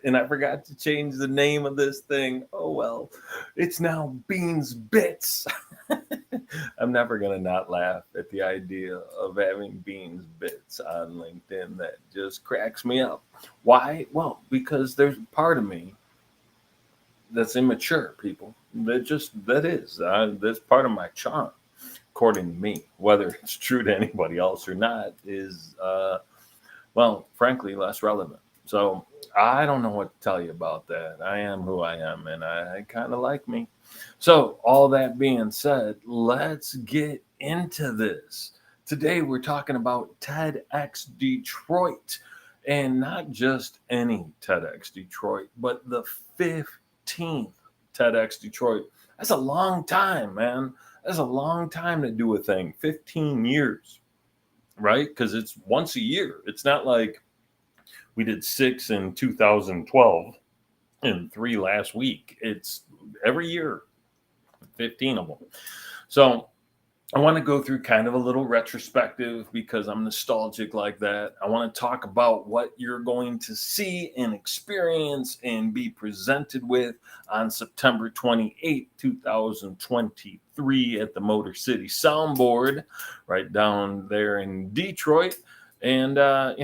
And I forgot to change the name of this thing. Oh well, it's now Beans Bits. I'm never gonna not laugh at the idea of having Beans Bits on LinkedIn. That just cracks me up. Why? Well, because there's part of me that's immature, people. That's part of my charm, according to me. Whether it's true to anybody else or not is, well, frankly, less relevant. So I don't know what to tell you about that. I am who I am, and I kind of like me. So all that being said, let's get into this. Today we're talking about TEDx Detroit, and not just any TEDx Detroit, but the 15th TEDx Detroit. That's a long time, man. That's a long time to do a thing. 15 years, right? Because it's once a year. It's not like we did 6 in 2012 and 3 last week. It's every year, 15 of them. So I want to go through kind of a little retrospective because I'm nostalgic like that. I want to talk about what you're going to see and experience and be presented with on September 28th, 2023 at the Motor City Soundboard right down there in Detroit. And, I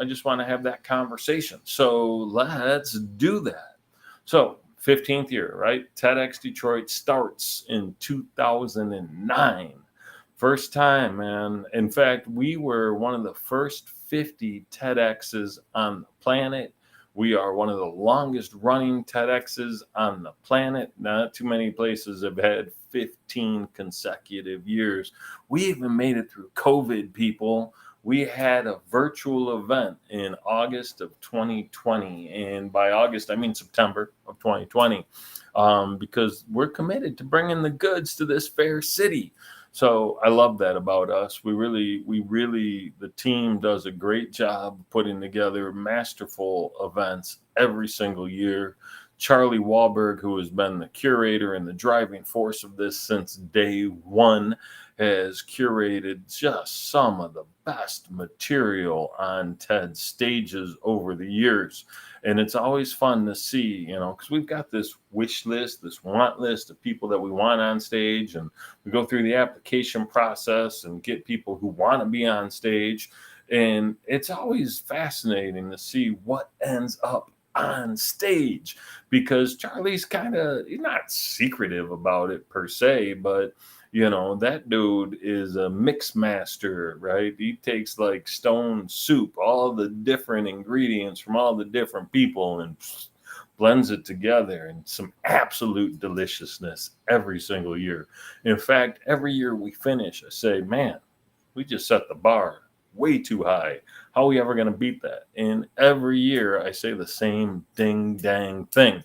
just want to have that conversation. So let's do that. So 15th year, right? TEDx Detroit starts in 2009. First time, man. In fact, we were one of the first 50 TEDx's on the planet. We are one of the longest running TEDx's on the planet. Not too many places have had 15 consecutive years. We even made it through COVID, people. We had a virtual event in August of 2020. And by August, I mean September of 2020, because we're committed to bringing the goods to this fair city. So I love that about us. We really, the team does a great job putting together masterful events every single year. Charlie Wahlberg, who has been the curator and the driving force of this since day one, has curated just some of the best material on TED stages over the years. And it's always fun to see, because we've got this wish list, this want list of people that we want on stage. And we go through the application process and get people who want to be on stage. And it's always fascinating to see what ends up on stage, because Charlie's he's not secretive about it per se, but that dude is a mix master, right? He takes like stone soup, all the different ingredients from all the different people, and blends it together in some absolute deliciousness every single year. In fact, every year we finish, I say, man, we just set the bar way too high. How are we ever going to beat that? And every year I say the same ding dang thing.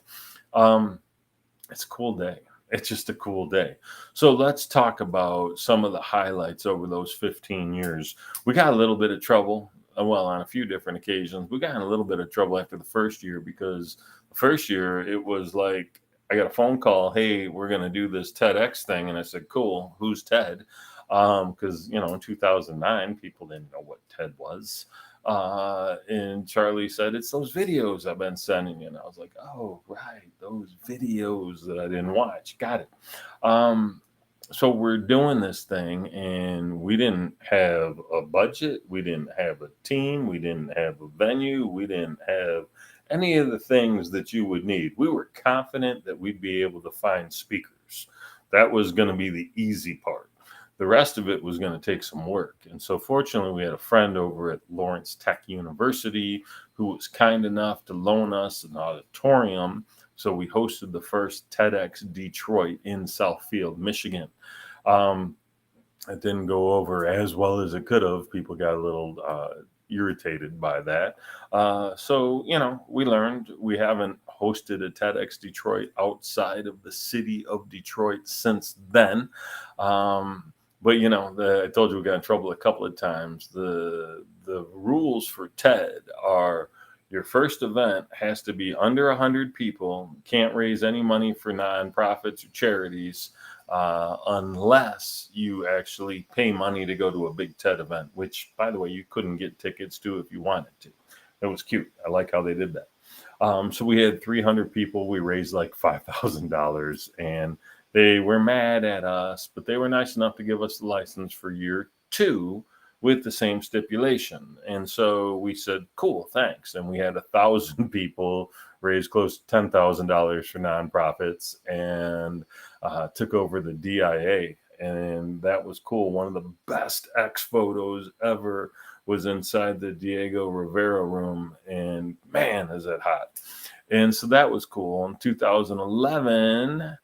It's a cool day. It's just a cool day. So let's talk about some of the highlights over those 15 years. We got a little bit of trouble. Well, on a few different occasions, we got in a little bit of trouble after the first year, because the first year it was like, I got a phone call, hey, we're going to do this TEDx thing. And I said, cool, who's Ted? Because, in 2009, people didn't know what TED was. And Charlie said, it's those videos I've been sending you. And I was like, oh, right, those videos that I didn't watch. Got it. So we're doing this thing, and we didn't have a budget. We didn't have a team. We didn't have a venue. We didn't have any of the things that you would need. We were confident that we'd be able to find speakers. That was going to be the easy part. The rest of it was going to take some work. And so fortunately, we had a friend over at Lawrence Tech University who was kind enough to loan us an auditorium. So we hosted the first TEDx Detroit in Southfield, Michigan. It didn't go over as well as it could have. People got a little irritated by that. So, we learned we haven't hosted a TEDx Detroit outside of the city of Detroit since then. But I told you we got in trouble a couple of times. The rules for TED are: your first event has to be under 100 people, can't raise any money for nonprofits or charities unless you actually pay money to go to a big TED event, which, by the way, you couldn't get tickets to if you wanted to. It was cute. I like how they did that. So we had 300 people. We raised like $5,000, and they were mad at us, but they were nice enough to give us the license for year two with the same stipulation. And so we said, cool, thanks. And we had 1,000 people raise close to $10,000 for nonprofits, and took over the DIA. And that was cool. One of the best X photos ever was inside the Diego Rivera room, and man, is it hot. And so that was cool. In 2011,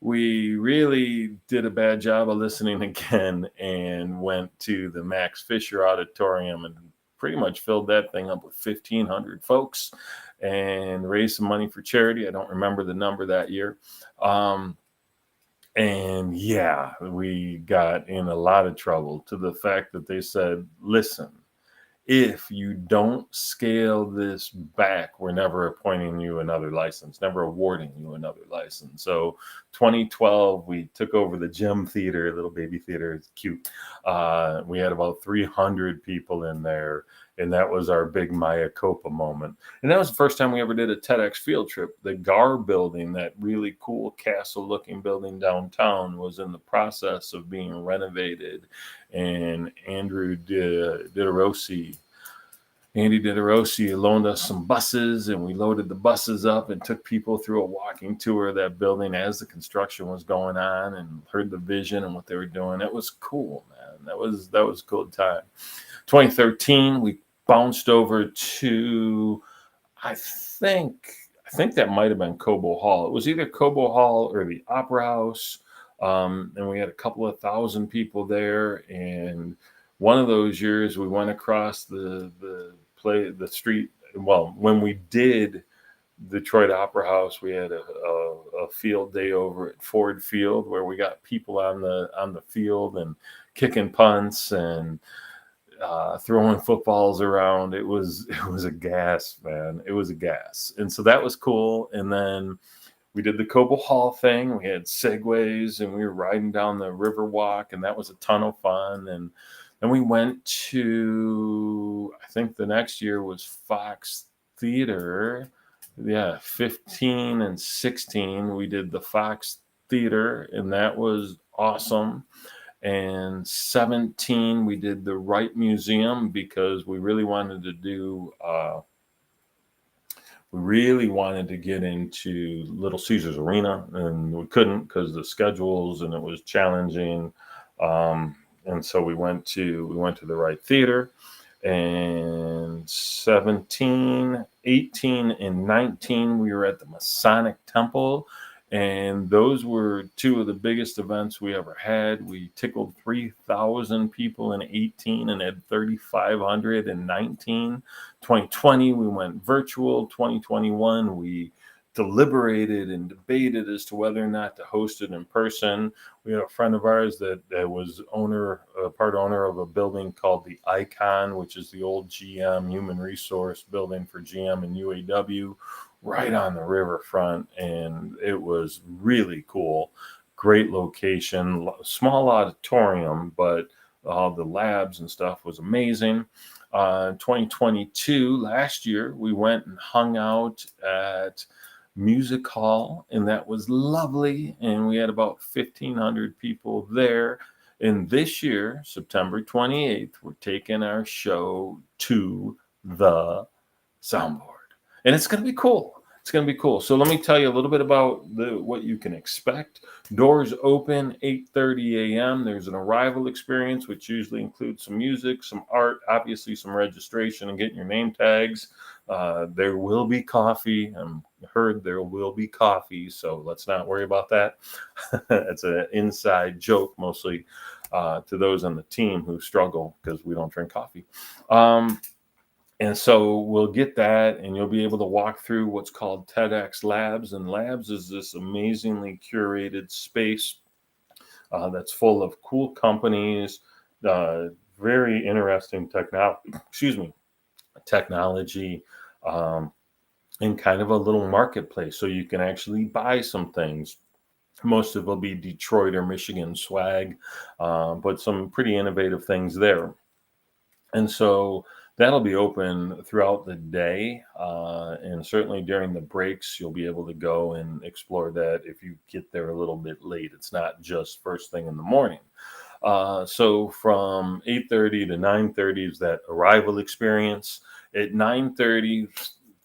we really did a bad job of listening again and went to the Max Fisher Auditorium and pretty much filled that thing up with 1,500 folks and raised some money for charity. I don't remember the number that year. And yeah, we got in a lot of trouble to the fact that they said, listen, if you don't scale this back, we're never appointing you another license, never awarding you another license. So 2012, we took over the gym theater, little baby theater. It's cute. We had about 300 people in there, and that was our big Maya Copa moment. And that was the first time we ever did a TEDx field trip. The GAR building, that really cool castle-looking building downtown, was in the process of being renovated. And Andy Diderosi loaned us some buses, and we loaded the buses up and took people through a walking tour of that building as the construction was going on, and heard the vision and what they were doing. It was cool, man. That was a cool time. 2013, we bounced over to, I think that might have been Cobo Hall. It was either Cobo Hall or the Opera House. And we had a couple of thousand people there. And one of those years, we went across the street. Well, when we did Detroit Opera House, we had a field day over at Ford Field where we got people on the field and kicking punts and throwing footballs around. It was a gas, man. It was a gas. And so that was cool. And then we did the Cobo Hall thing. We had segways, and we were riding down the river walk, and that was a ton of fun. And then we went to, I think the next year was Fox Theater. Yeah, 15 and 16, we did the Fox Theater, and that was awesome. And 17, we did the Wright Museum because we really wanted to do get into Little Caesars Arena, and we couldn't because the schedules, and it was challenging. And so we went to the Wright Theater. And 17, 18, and 19, we were at the Masonic Temple. And those were two of the biggest events we ever had. We tickled 3,000 people in 18 and had 3,500 in 19. 2020, we went virtual. 2021, we deliberated and debated as to whether or not to host it in person. We had a friend of ours that was part owner of a building called the Icon, which is the old GM human resource building for GM and UAW, right on the riverfront. And it was really cool. Great location, small auditorium, but all the labs and stuff was amazing. 2022, last year, we went and hung out at Music Hall, and that was lovely. And we had about 1,500 people there. And this year, September 28th, we're taking our show to the soundboard, and it's going to be cool. It's going to be cool. So let me tell you a little bit about what you can expect. Doors open 8:30 a.m. There's an arrival experience, which usually includes some music, some art, obviously some registration and getting your name tags. There will be coffee. I'm heard there will be coffee, so let's not worry about that. It's an inside joke, mostly to those on the team who struggle because we don't drink coffee. And so we'll get that, and you'll be able to walk through what's called TEDx Labs. And Labs is this amazingly curated space that's full of cool companies, very interesting technology, in kind of a little marketplace. So you can actually buy some things. Most of it will be Detroit or Michigan swag, but some pretty innovative things there. And so That'll be open throughout the day, and certainly during the breaks, you'll be able to go and explore that if you get there a little bit late. It's not just first thing in the morning. So from 8:30 to 9:30 is that arrival experience. At 9:30,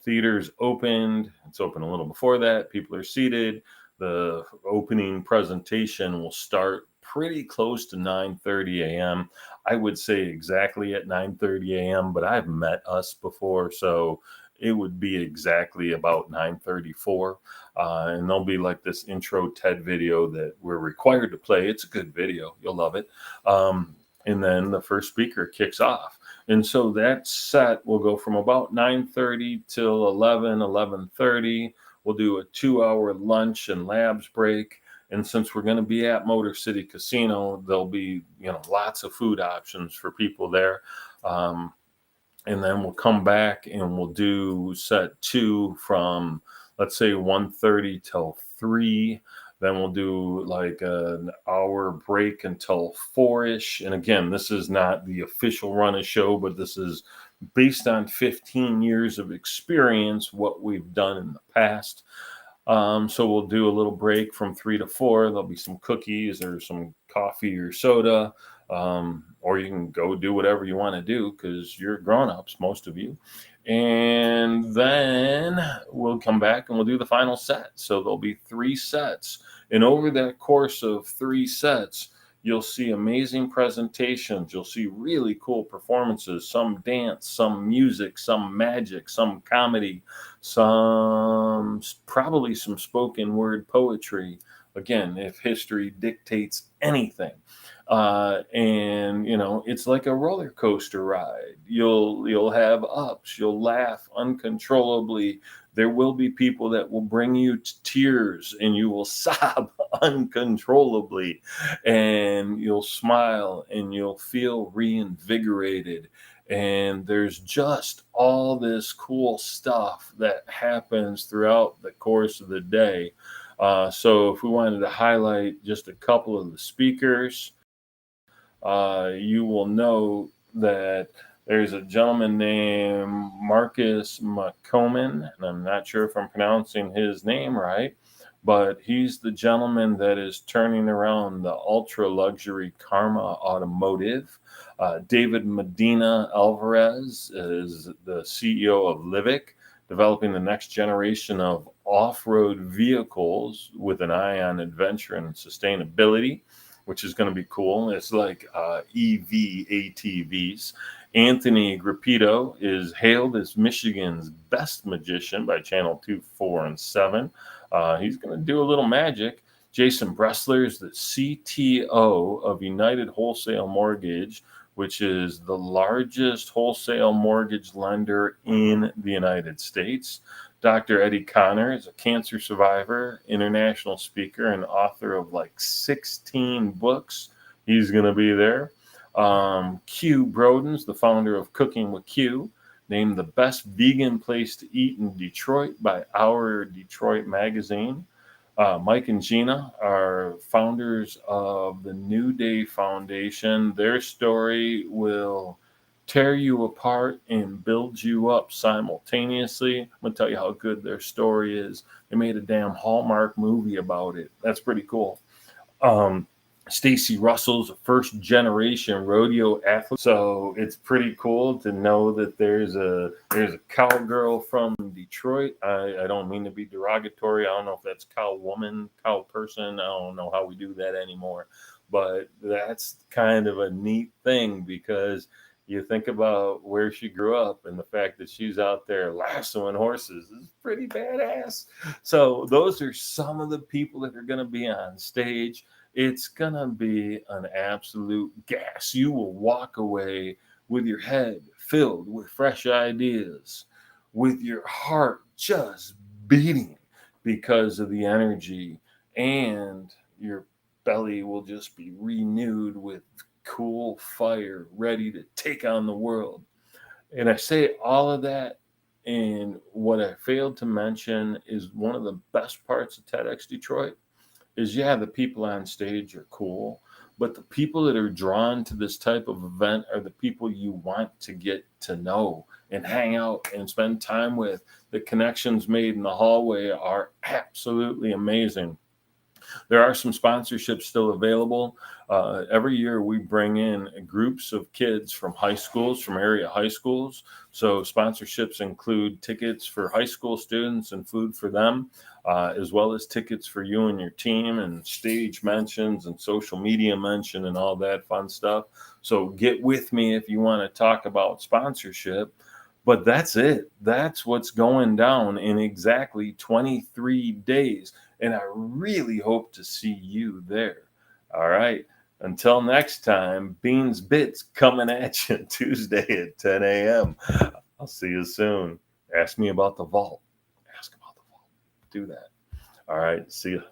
theaters opened. It's open a little before that. People are seated. The opening presentation will start pretty close to 9:30 a.m. I would say exactly at 9:30 a.m., but I've met us before, so it would be exactly about 9:34. And there'll be like this intro TED video that we're required to play. It's a good video. You'll love it. And then the first speaker kicks off. And so that set will go from about 9:30 till 11:30. We'll do a 2-hour lunch and labs break. And since we're going to be at Motor City Casino, there'll be, lots of food options for people there. And then we'll come back and we'll do set 2 from, let's say, 1:30 till 3. Then we'll do like an hour break until 4-ish. And again, this is not the official run of show, but this is based on 15 years of experience, what we've done in the past. So we'll do a little break from 3 to 4. There'll be some cookies or some coffee or soda, or you can go do whatever you want to do because you're grown-ups, most of you. And then we'll come back and we'll do the final set. So there'll be 3 sets. And over that course of 3 sets, you'll see amazing presentations. You'll see really cool performances, some dance, some music, some magic, some comedy, probably some spoken word poetry. Again, if history dictates anything. And it's like a roller coaster ride. You'll have ups, you'll laugh uncontrollably. There will be people that will bring you to tears and you will sob uncontrollably, and you'll smile and you'll feel reinvigorated. And there's just all this cool stuff that happens throughout the course of the day. So if we wanted to highlight just a couple of the speakers, you will know that there's a gentleman named Marcus McComan, and I'm not sure if I'm pronouncing his name right, but he's the gentleman that is turning around the ultra luxury Karma Automotive. David Medina Alvarez is the CEO of Livic, developing the next generation of off-road vehicles with an eye on adventure and sustainability, which is going to be cool. It's like EV ATVs. Anthony Grappito is hailed as Michigan's best magician by Channel 2, 4, and 7. He's going to do a little magic. Jason Bressler is the CTO of United Wholesale Mortgage, which is the largest wholesale mortgage lender in the United States. Dr. Eddie Connor is a cancer survivor, international speaker, and author of like 16 books. He's going to be there. Q Broden's the founder of Cooking with Q, named the best vegan place to eat in Detroit by Our Detroit magazine. Mike and Gina are founders of the New Day Foundation. Their story will tear you apart and build you up simultaneously. I'm going to tell you how good their story is. They made a damn Hallmark movie about it. That's pretty cool. Stacy Russell's a first generation rodeo athlete. So it's pretty cool to know that there's a cowgirl from Detroit. I don't mean to be derogatory. I don't know if that's cow woman, cow person. I don't know how we do that anymore. But that's kind of a neat thing because you think about where she grew up and the fact that she's out there lassoing horses is pretty badass. So those are some of the people that are going to be on stage. It's going to be an absolute gas. You will walk away with your head filled with fresh ideas, with your heart just beating because of the energy, and your belly will just be renewed with cool fire, ready to take on the world. And I say all of that, and what I failed to mention is one of the best parts of TEDx Detroit is, yeah, the people on stage are cool, But the people that are drawn to this type of event are the people you want to get to know and hang out and spend time with. The connections made in the hallway are absolutely amazing. There are some sponsorships still available. Every year we bring in groups of kids from high schools, from area high schools. So sponsorships include tickets for high school students and food for them, as well as tickets for you and your team, and stage mentions and social media mention and all that fun stuff. So get with me if you want to talk about sponsorship. But that's it. That's what's going down in exactly 23 days. And I really hope to see you there. All right. Until next time, Beans Bits coming at you Tuesday at 10 a.m. I'll see you soon. Ask me about the vault. Ask about the vault. Do that. All right. See you.